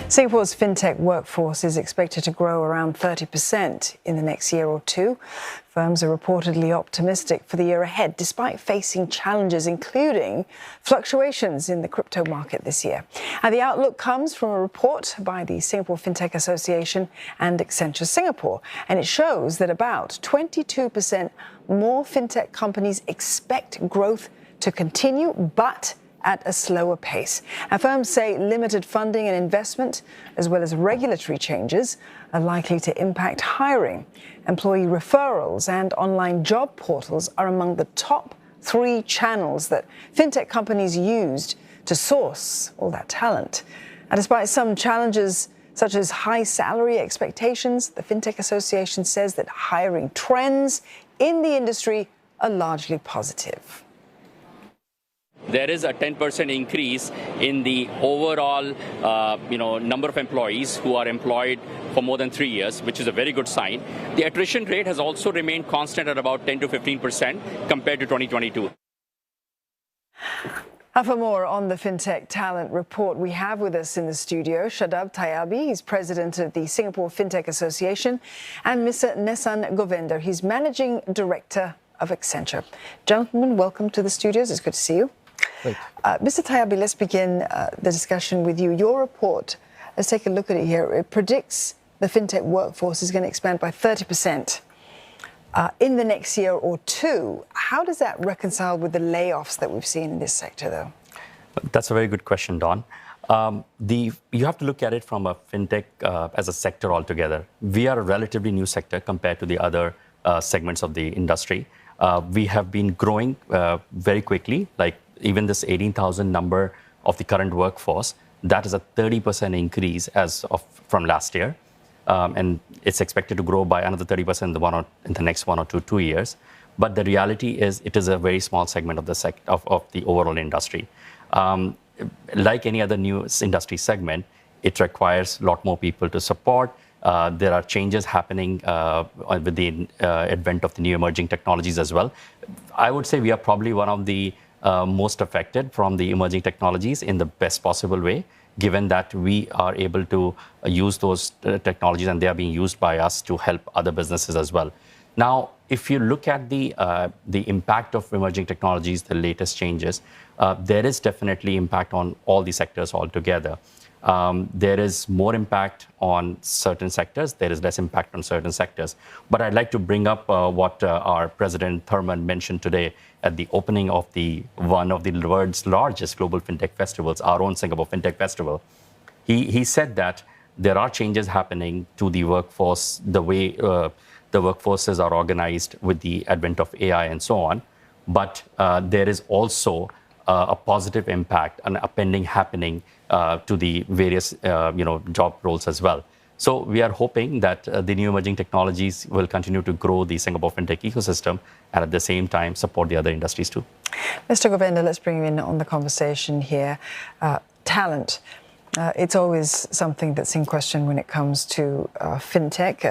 Singapore's fintech workforce is expected to grow around 30% in the next year or two. Firms are reportedly optimistic for the year ahead, despite facing challenges, including fluctuations in the crypto market this year. And the outlook comes from a report by the Singapore FinTech Association and Accenture Singapore. And it shows that about 22% more fintech companies expect growth to continue, but at a slower pace. Now, firms say limited funding and investment, as well as regulatory changes, are likely to impact hiring. Employee referrals and online job portals are among the top 3 channels that fintech companies used to source all that talent. And despite some challenges, such as high salary expectations, the FinTech Association says that hiring trends in the industry are largely positive. There is a 10% increase in the overall number of employees who are employed for more than 3 years, which is a very good sign. The attrition rate has also remained constant at about 10 to 15% compared to 2022. And for more on the FinTech Talent Report, we have with us in the studio Shadab Tayabi. He's president of the Singapore FinTech Association, and Mr. Nessan Govender. He's managing director of Accenture. Gentlemen, welcome to the studios. It's good to see you. Mr. Tayabi, let's begin the discussion with you. Your report, let's take a look at it here. It predicts the fintech workforce is going to expand by 30% in the next year or two. How does that reconcile with the layoffs that we've seen in this sector, though? That's a very good question, Don. You have to look at it from a fintech as a sector altogether. We are a relatively new sector compared to the other segments of the industry. We have been growing very quickly, like even this 18,000 number of the current workforce, that is a 30% increase from last year. And it's expected to grow by another 30% in the next 1 or 2 years. But the reality is it is a very small segment of the overall industry. Like any other new industry segment, it requires a lot more people to support. There are changes happening with the advent of the new emerging technologies as well. I would say we are probably one of the most affected from the emerging technologies in the best possible way, given that we are able to use those technologies and they are being used by us to help other businesses as well. Now, if you look at the impact of emerging technologies, the latest changes, there is definitely impact on all the sectors altogether. There is more impact on certain sectors. There is less impact on certain sectors. But I'd like to bring up what our President Thurman mentioned today at the opening of one of the world's largest global fintech festivals, our own Singapore FinTech Festival. He said that there are changes happening to the workforce, the way the workforces are organized with the advent of AI and so on. But there is also a positive impact and a pending happening to the various job roles as well. So we are hoping that the new emerging technologies will continue to grow the Singapore fintech ecosystem and at the same time support the other industries too. Mr. Govender, let's bring you in on the conversation here. Talent. It's always something that's in question when it comes to fintech.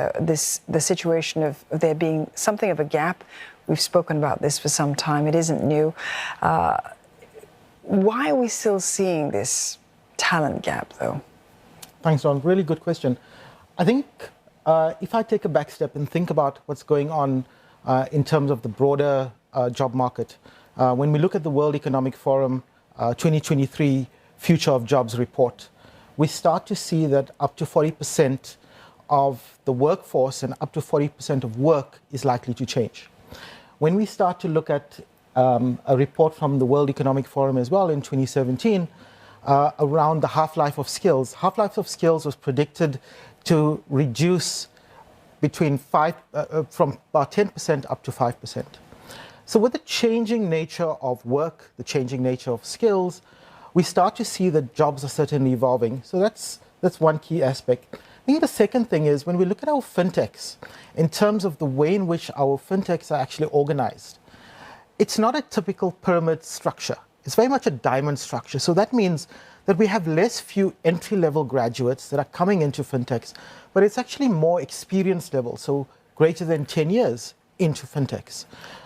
The situation of there being something of a gap. We've spoken about this for some time. It isn't new. Why are we still seeing this talent gap, though? Thanks, Don. Really good question. I think if I take a back step and think about what's going on in terms of the broader job market, when we look at the World Economic Forum 2023 Future of Jobs report, we start to see that up to 40% of the workforce and up to 40% of work is likely to change. When we start to look at a report from the World Economic Forum as well in 2017, around the half-life of skills. Half-life of skills was predicted to reduce from about 10% up to 5%. So with the changing nature of work, the changing nature of skills, we start to see that jobs are certainly evolving. So that's one key aspect. I think the second thing is when we look at our fintechs, in terms of the way in which our fintechs are actually organized, it's not a typical pyramid structure. It's very much a diamond structure. So that means that we have few entry-level graduates that are coming into fintechs, but it's actually more experience level, so greater than 10 years into fintechs.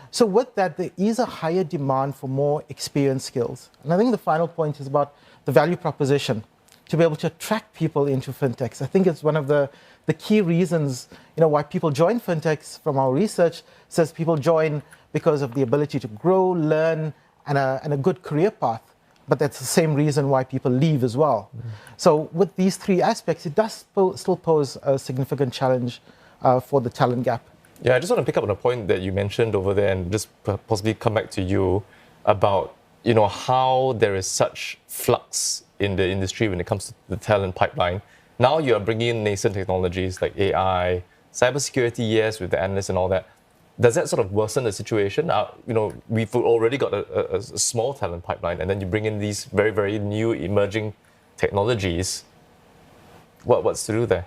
So with that, there is a higher demand for more experienced skills. And I think the final point is about the value proposition. to be able to attract people into fintechs. I think it's one of the key reasons, why people join fintechs. From our research, says people join because of the ability to grow, learn, and a good career path. But that's the same reason why people leave as well. So with these three aspects, it does still pose a significant challenge for the talent gap. Yeah, I just want to pick up on a point that you mentioned over there and just possibly come back to you about how there is such flux in the industry when it comes to the talent pipeline. Now you're bringing in nascent technologies like AI, cybersecurity, yes, with the analysts and all that. Does that sort of worsen the situation? We've already got a small talent pipeline, and then you bring in these very, very new emerging technologies. What's to do there?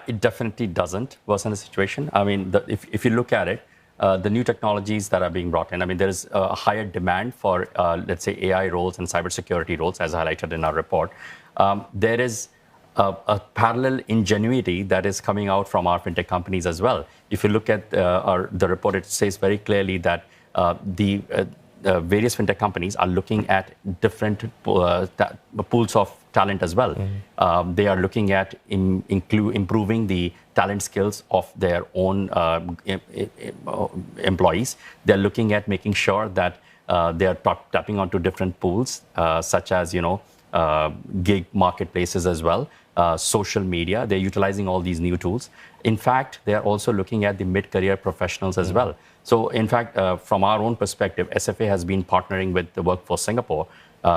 It definitely doesn't worsen the situation. I mean, if you look at it, the new technologies that are being brought in, I mean, there is a higher demand for, let's say, AI roles and cybersecurity roles, as highlighted in our report. There is a parallel ingenuity that is coming out from our fintech companies as well. If you look at the report, it says very clearly that the various fintech companies are looking at different pools of talent as well. They are looking at improving the talent skills of their own employees. They're looking at making sure that they are tapping onto different pools, such as gig marketplaces as well, social media. They're utilizing all these new tools. In fact, they are also looking at the mid-career professionals as well. So, in fact, from our own perspective, SFA has been partnering with the Workforce Singapore.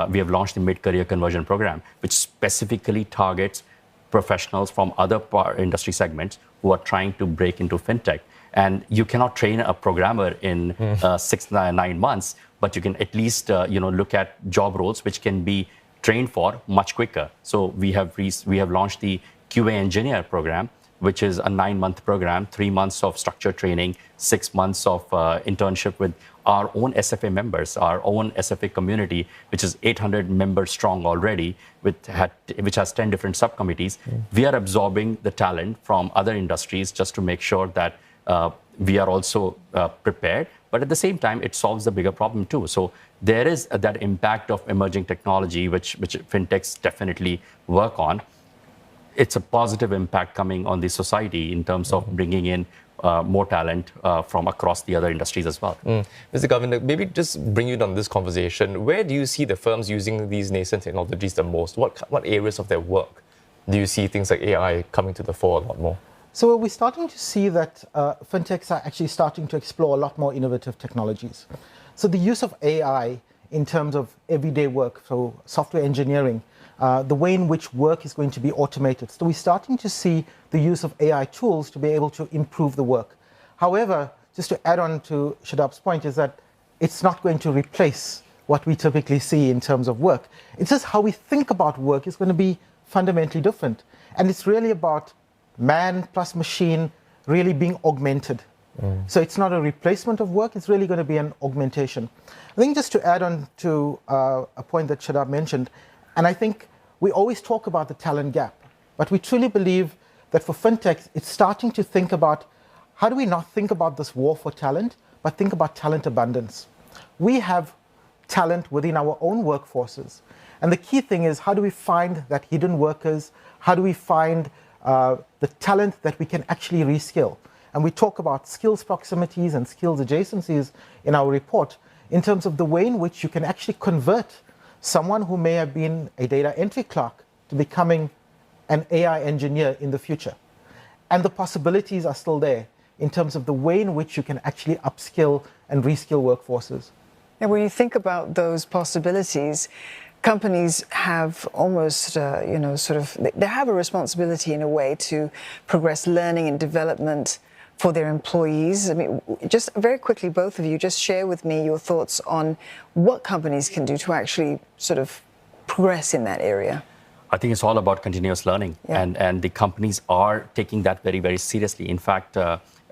We have launched the mid-career conversion program, which specifically targets professionals from other industry segments who are trying to break into fintech. And you cannot train a programmer in 6-9 months, but you can at least look at job roles which can be trained for much quicker. So we have launched the QA engineer program, which is a 9-month program, 3 months of structured training, 6 months of internship with our own SFA members, our own SFA community, which is 800 members strong already, which has 10 different subcommittees. We are absorbing the talent from other industries just to make sure that we are also prepared. But at the same time, it solves the bigger problem too. So there is that impact of emerging technology, which fintechs definitely work on. It's a positive impact coming on the society in terms of bringing in more talent from across the other industries as well. Mr. Governor, maybe just bring you on this conversation. Where do you see the firms using these nascent technologies the most? What areas of their work do you see things like AI coming to the fore a lot more? So we're starting to see that fintechs are actually starting to explore a lot more innovative technologies. So the use of AI in terms of everyday work, so software engineering, the way in which work is going to be automated. So we're starting to see the use of AI tools to be able to improve the work. However, just to add on to Shadab's point, is that it's not going to replace what we typically see in terms of work. It's just how we think about work is going to be fundamentally different. And it's really about man plus machine really being augmented. So it's not a replacement of work, it's really going to be an augmentation. I think just to add on to a point that Shadab mentioned, and I think we always talk about the talent gap, but we truly believe that for fintechs, it's starting to think about how do we not think about this war for talent, but think about talent abundance. We have talent within our own workforces. And the key thing is, how do we find that hidden workers? How do we find the talent that we can actually reskill? And we talk about skills proximities and skills adjacencies in our report in terms of the way in which you can actually convert someone who may have been a data entry clerk to becoming an AI engineer in the future. And the possibilities are still there in terms of the way in which you can actually upskill and reskill workforces. And when you think about those possibilities, companies have almost, they have a responsibility in a way to progress learning and development for their employees. I mean, just very quickly, both of you, just share with me your thoughts on what companies can do to actually sort of progress in that area. I think it's all about continuous learning, and the companies are taking that very, very seriously. In fact,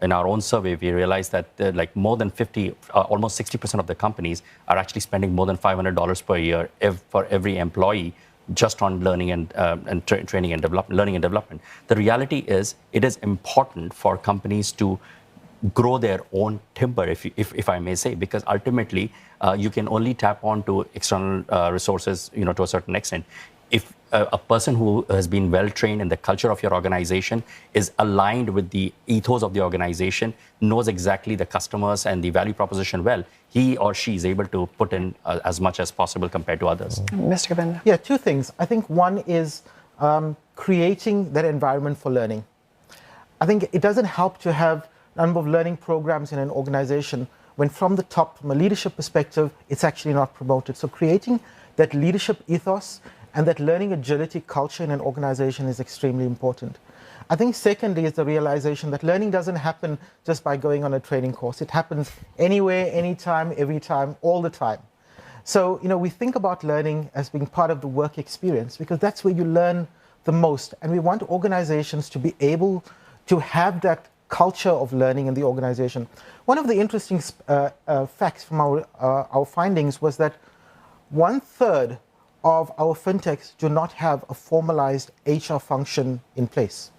in our own survey, we realized that like more than 50, almost 60% of the companies are actually spending more than $500 per year for every employee just on learning and training and learning and development. The reality is, it is important for companies to grow their own timber, if I may say, because ultimately you can only tap onto external resources, to a certain extent. if a person who has been well trained in the culture of your organization is aligned with the ethos of the organization, knows exactly the customers and the value proposition well, he or she is able to put in as much as possible compared to others. Mr. Govinda. Yeah, two things. I think one is creating that environment for learning. I think it doesn't help to have a number of learning programs in an organization when from the top, from a leadership perspective, it's actually not promoted. So creating that leadership ethos and that learning agility culture in an organization is extremely important. I think secondly is the realization that learning doesn't happen just by going on a training course. It happens anywhere, anytime, every time, all the time. So, we think about learning as being part of the work experience because that's where you learn the most. And we want organizations to be able to have that culture of learning in the organization. One of the interesting facts from our findings was that 1/3 of our fintechs do not have a formalized HR function in place.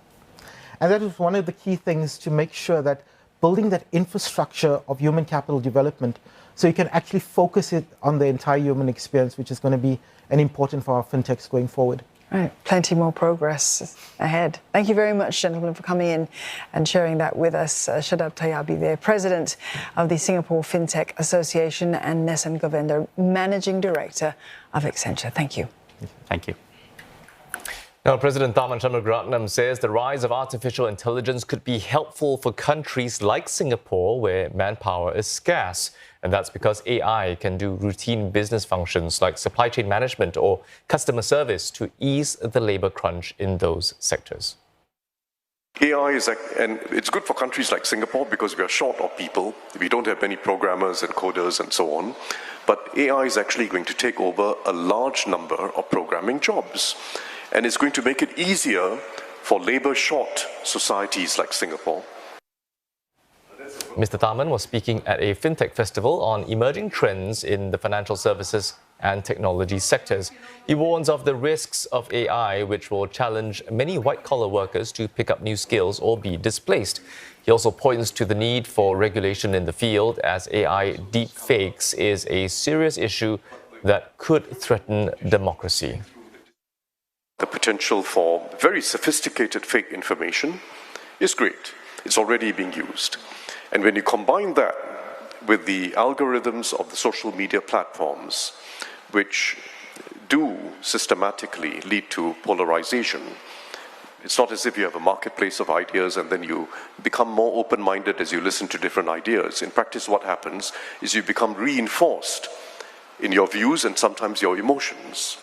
And that is one of the key things to make sure that building that infrastructure of human capital development so you can actually focus it on the entire human experience, which is going to be an important for our fintechs going forward. Right, plenty more progress ahead. Thank you very much, gentlemen, for coming in and sharing that with us. Shadab Tayabi there, President of the Singapore FinTech Association, and Nesan Govinda, Managing Director of Accenture. Thank you. Thank you. Now, President Tharman Shanmugaratnam says the rise of artificial intelligence could be helpful for countries like Singapore, where manpower is scarce. And that's because AI can do routine business functions like supply chain management or customer service to ease the labor crunch in those sectors. AI and it's good for countries like Singapore because we are short of people. We don't have many programmers and coders and so on. But AI is actually going to take over a large number of programming jobs. And it's going to make it easier for labor-short societies like Singapore. Mr. Tharman was speaking at a FinTech festival on emerging trends in the financial services and technology sectors. He warns of the risks of AI, which will challenge many white-collar workers to pick up new skills or be displaced. He also points to the need for regulation in the field, as AI deepfakes is a serious issue that could threaten democracy. The potential for very sophisticated fake information is great. It's already being used. And when you combine that with the algorithms of the social media platforms, which do systematically lead to polarization, it's not as if you have a marketplace of ideas and then you become more open-minded as you listen to different ideas. In practice, what happens is you become reinforced in your views and sometimes your emotions.